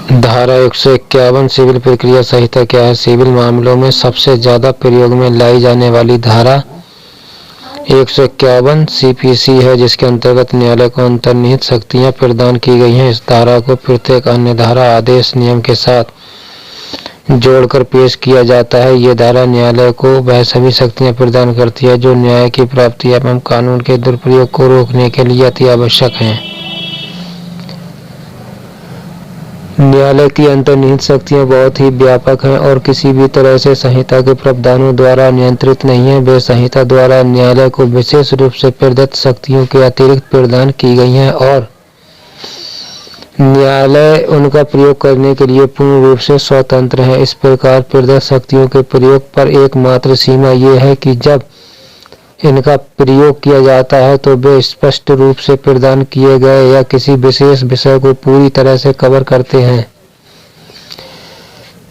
धारा 151 सिविल प्रक्रिया संहिता क्या है? सिविल मामलों में सबसे ज्यादा प्रयोग में लाई जाने वाली धारा 151 सीपीसी है, जिसके अंतर्गत न्यायालय को अंतर्निहित शक्तियां प्रदान की गई हैं। इस धारा को प्रत्येक अन्य धारा, आदेश, नियम के साथ जोड़कर पेश किया जाता है। ये धारा न्यायालय को वह सभी शक्तियां प्रदान करती है जो न्याय की प्राप्ति एवं कानून के दुरुपयोग को रोकने के लिए अति आवश्यक हैं। न्यायालय की अंतर्निहित शक्तियां बहुत ही व्यापक हैं और किसी भी तरह से संहिता के प्रावधानों द्वारा नियंत्रित नहीं है। वे संहिता द्वारा न्यायालय को विशेष रूप से प्रदत्त शक्तियों के अतिरिक्त प्रदान की गई हैं और न्यायालय उनका प्रयोग करने के लिए पूर्ण रूप से स्वतंत्र है। इस प्रकार प्रदत्त शक्तियों के प्रयोग पर एकमात्र सीमा ये है कि जब इनका प्रयोग किया जाता है तो वे स्पष्ट रूप से प्रदान किए गए या किसी विशेष विषय को पूरी तरह से कवर करते हैं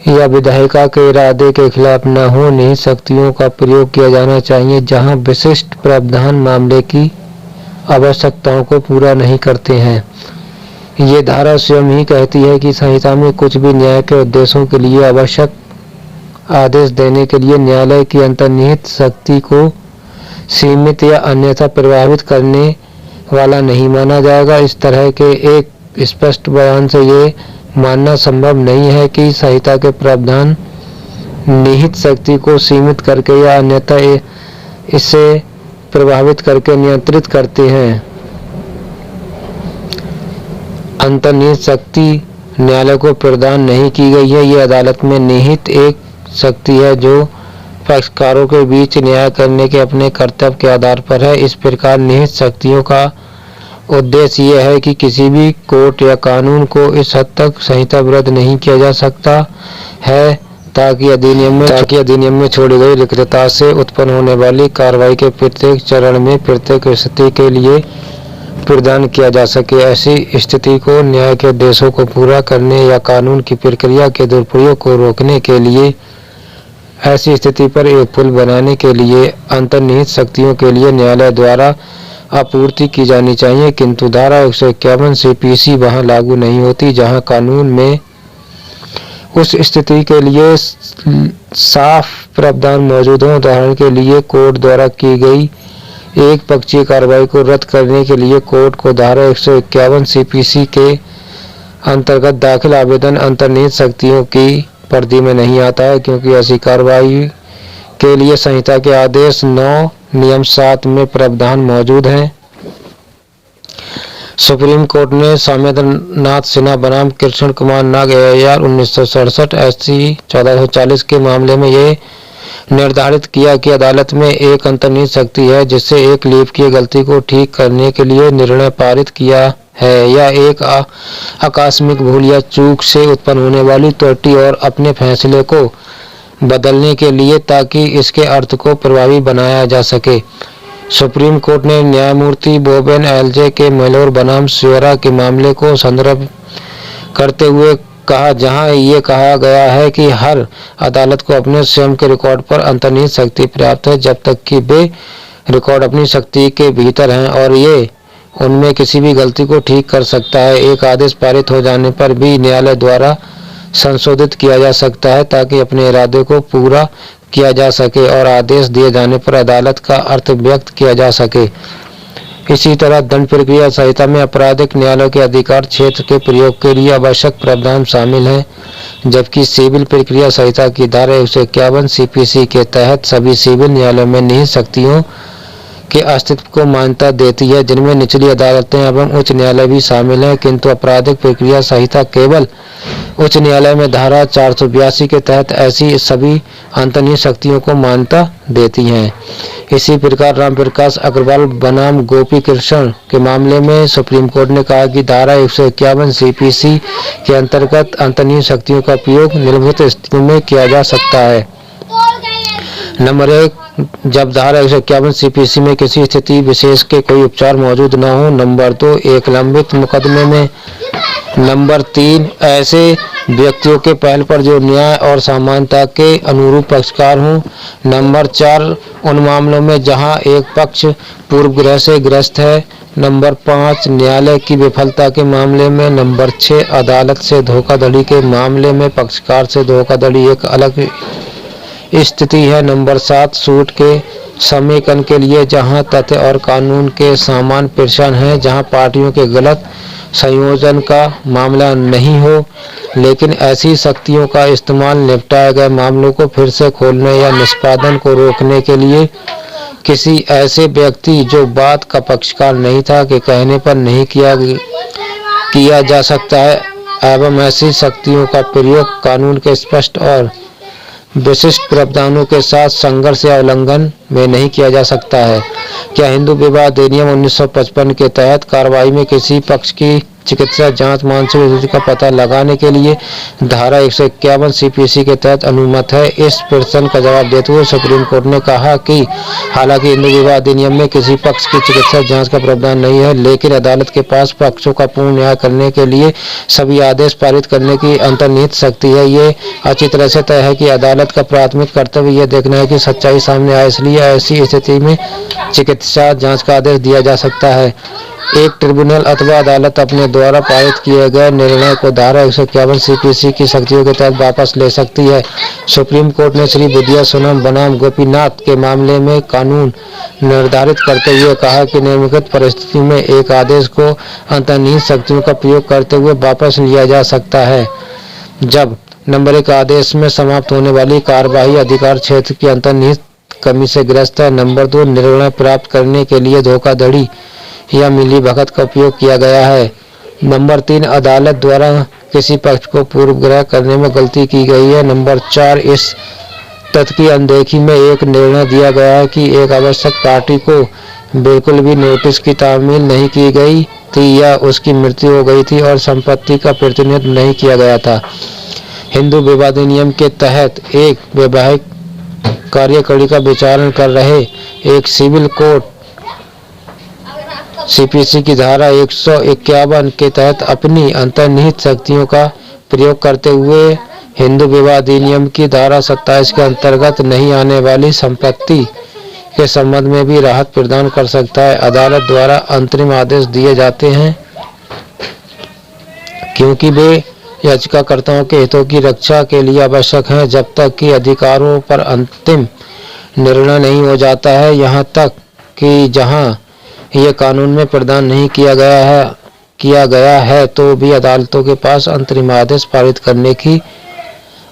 या विधायिका के इरादे के खिलाफ न हो। निहित शक्तियों का प्रयोग किया जाना चाहिए जहां विशिष्ट प्रावधान मामले की आवश्यकताओं को पूरा नहीं करते हैं। ये धारा स्वयं ही कहती है कि संहिता में कुछ भी न्याय के उद्देश्यों के लिए आवश्यक आदेश देने के लिए न्यायालय की अंतर्निहित शक्ति को सीमित या अन्यथा प्रभावित करने वाला नहीं माना जाएगा। इस तरह के एक स्पष्ट बयान से ये मानना संभव नहीं है कि संहिता के प्रावधान निहित शक्ति को सीमित करके या अन्यथा इसे प्रभावित करके नियंत्रित करते हैं। अंतर्निहित शक्ति न्यायालय को प्रदान नहीं की गई है। ये अदालत में निहित एक शक्ति है जो पक्षकारों के बीच न्याय करने के अपने कर्तव्य के आधार पर है। इस प्रकार निहित शक्तियों का उद्देश्य यह है कि किसी भी कोर्ट या कानून को इस हद तक संहिता विरुद्ध नहीं किया जा सकता है ताकि अधिनियम में छोड़ी गई रिक्तता से उत्पन्न होने वाली कार्रवाई के प्रत्येक चरण में प्रत्येक स्थिति के लिए प्रदान किया जा सके। ऐसी स्थिति को न्याय के उद्देश्यों को पूरा करने या कानून की प्रक्रिया के दुरुपयोग को रोकने के लिए ऐसी स्थिति पर एक पुल बनाने के लिए अंतर्निहित शक्तियों के लिए न्यायालय द्वारा आपूर्ति की जानी चाहिए। किंतु धारा 151 सीपीसी वहां लागू नहीं होती जहां कानून में उस स्थिति के लिए साफ प्रावधान मौजूद हो। उदाहरण के लिए कोर्ट द्वारा की गई एक पक्षीय कार्रवाई को रद्द करने के लिए कोर्ट को धारा 151 सीपीसी के अंतर्गत दाखिल आवेदन अंतर्निहित शक्तियों की परिधि में नहीं आता है, क्योंकि ऐसी कार्रवाई के लिए संहिता के आदेश 9 नियम 7 में प्रावधान मौजूद हैं। सुप्रीम कोर्ट ने सौम्यनाथ सिन्हा बनाम कृष्ण कुमार नाग AIR 1967 SC 1440 के मामले में ये निर्धारित किया कि अदालत में एक अंतर्निहित शक्ति है जिससे एक लेखकीय गलती को ठीक करने के लिए निर्णय पारित किया है या एक आकस्मिक भूल या चूक से उत्पन्न होने वाली त्रुटि और अपने फैसले को बदलने के लिए ताकि इसके अर्थ को प्रभावी बनाया जा सके। सुप्रीम कोर्ट ने न्यायमूर्ति बोबेन LJ के मेलोर बनाम स्वेरा के मामले को संदर्भ करते हुए कहा, जहां ये कहा गया है कि हर अदालत को अपने स्वयं के रिकॉर्ड पर अंतर्निहित शक्ति प्राप्त है जब तक कि वे रिकॉर्ड अपनी शक्ति के भीतर हैं और ये उनमें किसी भी गलती को ठीक कर सकता है। एक आदेश पारित हो जाने पर भी न्यायालय द्वारा संशोधित किया जा सकता है ताकि अपने इरादे को पूरा किया जा सके और आदेश दिए जाने पर अदालत का अर्थ व्यक्त किया जा सके। इसी तरह दंड प्रक्रिया संहिता में आपराधिक न्यायालय के अधिकार क्षेत्र के प्रयोग के लिए आवश्यक प्रावधान शामिल हैं, जबकि सिविल प्रक्रिया संहिता की धारा 151 सीपीसी के तहत सभी सिविल न्यायालयों में निहित शक्तियों के अस्तित्व को मान्यता देती है, जिनमें निचली अदालतें एवं उच्च न्यायालय भी शामिल हैं। किंतु आपराधिक प्रक्रिया संहिता केवल उच्च न्यायालय में धारा 482 के तहत ऐसी सभी अंतर्निहित शक्तियों को मान्यता देती हैं। इसी प्रकार रामप्रकाश अग्रवाल बनाम गोपी कृष्ण के मामले में सुप्रीम कोर्ट ने कहा कि धारा 151 सीपीसी के अंतर्गत अंतर्निहित शक्तियों का उपयोग निम्नलिखित स्थितियों में किया जा सकता है। नंबर 1, जब धारा 151 सीपीसी में किसी स्थिति विशेष के कोई उपचार मौजूद न हो। नंबर 2, एक लंबित मुकदमे में नंबर 3, ऐसे व्यक्तियों के पहल पर जो न्याय और समानता के अनुरूप पक्षकार हों। नंबर 4, उन मामलों में जहां एक पक्ष पूर्वग्रह से ग्रस्त है। नंबर 5, न्यायालय की विफलता के मामले में। नंबर 6, अदालत से धोखाधड़ी के मामले में पक्षकार से धोखाधड़ी एक अलग स्थिति है। नंबर 7, सूट के समेकन के लिए जहां तथ्य और कानून के समान प्रश्न हैं, जहां पार्टियों के गलत संयोजन का मामला नहीं हो, लेकिन ऐसी शक्तियों का इस्तेमाल निपटाए गए मामलों को फिर से खोलने या निष्पादन को रोकने के लिए किसी ऐसे व्यक्ति जो बात का पक्षकार नहीं था के कहने पर नहीं किया जा सकता है, एवं ऐसी शक्तियों का प्रयोग कानून के स्पष्ट और विशिष्ट प्रावधानों के साथ संघर्ष या उल्लंघन में नहीं किया जा सकता है। क्या हिंदू विवाह अधिनियम 1955 के तहत कार्रवाई में किसी पक्ष की चिकित्सा जांच मानसिक स्थिति का पता लगाने के लिए धारा 151 सीपीसी के तहत अनुमत है? इस प्रश्न का जवाब देते हुए सुप्रीम कोर्ट ने कहा कि हालांकि हिंदू विवाह अधिनियम में किसी पक्ष की चिकित्सा जांच का प्रावधान नहीं है, लेकिन अदालत के पास पक्षों का पूर्ण न्याय करने के लिए सभी आदेश पारित करने की अंतर्निहित शक्ति है। ये अच्छी तरह से तय है कि अदालत का प्राथमिक कर्तव्य यह देखना है कि सच्चाई सामने आए, इसलिए ऐसी स्थिति में चिकित्सा जांच का आदेश दिया जा सकता है। एक ट्रिब्यूनल अथवा अदालत अपने द्वारा पारित किए गए निर्णय को धारा 151 सीपीसी की शक्तियों के तहत वापस ले सकती है। सुप्रीम कोर्ट ने श्री विद्या सोनम बनाम गोपीनाथ के मामले में कानून निर्धारित करते हुए कहा कि निम्नलिखित परिस्थिति में एक आदेश को अंतर्निहित शक्तियों का प्रयोग करते हुए वापस लिया जा सकता है जब नंबर 1, आदेश में समाप्त होने वाली कार्यवाही अधिकार क्षेत्र की अंतर्निहित कमी से ग्रस्त है। नंबर 2, निर्णय प्राप्त करने के लिए धोखाधड़ी या मिलीभगत का उपयोग किया गया है। नंबर 3, अदालत द्वारा किसी पक्ष को पूर्वग्रह करने में गलती की गई है। नंबर 4, इस तथ्य की अनदेखी में एक निर्णय दिया गया है कि एक आवश्यक पार्टी को बिल्कुल भी नोटिस की तामील नहीं की गई थी या उसकी मृत्यु हो गई थी और संपत्ति का प्रतिनिधित्व नहीं किया गया था। हिंदू विवाह अधिनियम के तहत एक वैवाहिक कार्यकड़ी का विचारण कर रहे एक सिविल कोर्ट सीपीसी की धारा 151 के तहत अपनी अंतर्निहित शक्तियों का प्रयोग करते हुए हिंदू विवाह अधिनियम की धारा 27 के अंतर्गत नहीं आने वाली संपत्ति के संबंध में भी राहत प्रदान कर सकता है। अदालत द्वारा अंतरिम आदेश दिए जाते हैं क्योंकि वे याचिकाकर्ताओं के हितों की रक्षा के लिए आवश्यक हैं जब तक कि अधिकारों पर अंतिम निर्णय नहीं हो जाता है। यहाँ तक कि जहाँ यह कानून में प्रदान नहीं किया गया है तो भी अदालतों के पास अंतरिम आदेश पारित करने की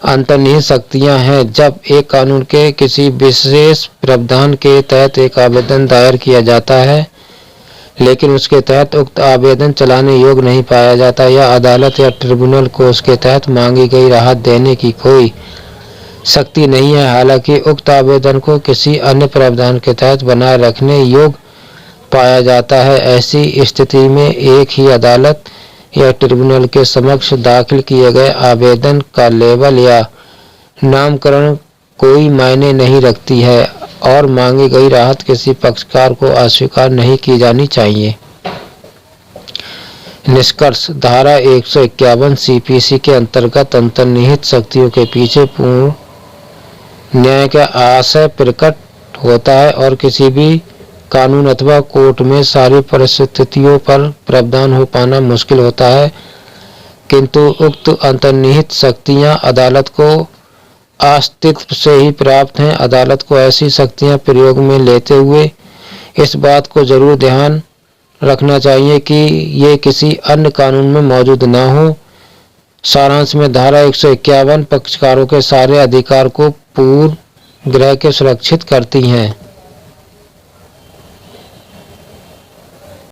अंतर्निहित शक्तियां हैं। जब एक कानून के किसी विशेष प्रावधान के तहत एक आवेदन दायर किया जाता है लेकिन उसके तहत उक्त आवेदन चलाने योग्य नहीं पाया जाता या अदालत या ट्रिब्यूनल को उसके तहत मांगी गई राहत देने की कोई शक्ति नहीं है, हालांकि उक्त आवेदन को किसी अन्य प्रावधान के तहत बनाए रखने योग्य पाया जाता है। ऐसी स्थिति में एक ही अदालत या ट्रिब्यूनल के समक्ष दाखिल किए गए आवेदन का लेबल या नामकरण कोई मायने नहीं रखती है और मांगी गई राहत किसी पक्षकार को अस्वीकार नहीं की जानी चाहिए। निष्कर्ष, धारा 151 सीपीसी के अंतर्गत अंतर्निहित शक्तियों के पीछे पूर्ण न्याय का आशय प्रकट होता है और किसी भी कानून अथवा कोर्ट में सारी परिस्थितियों पर प्रावधान हो पाना मुश्किल होता है, किंतु उक्त अंतर्निहित शक्तियां अदालत को अस्तित्व से ही प्राप्त हैं। अदालत को ऐसी शक्तियां प्रयोग में लेते हुए इस बात को जरूर ध्यान रखना चाहिए कि ये किसी अन्य कानून में मौजूद न हो। सारांश में धारा 151 पक्षकारों के सारे अधिकार को पूर्वग्रह के सुरक्षित करती हैं।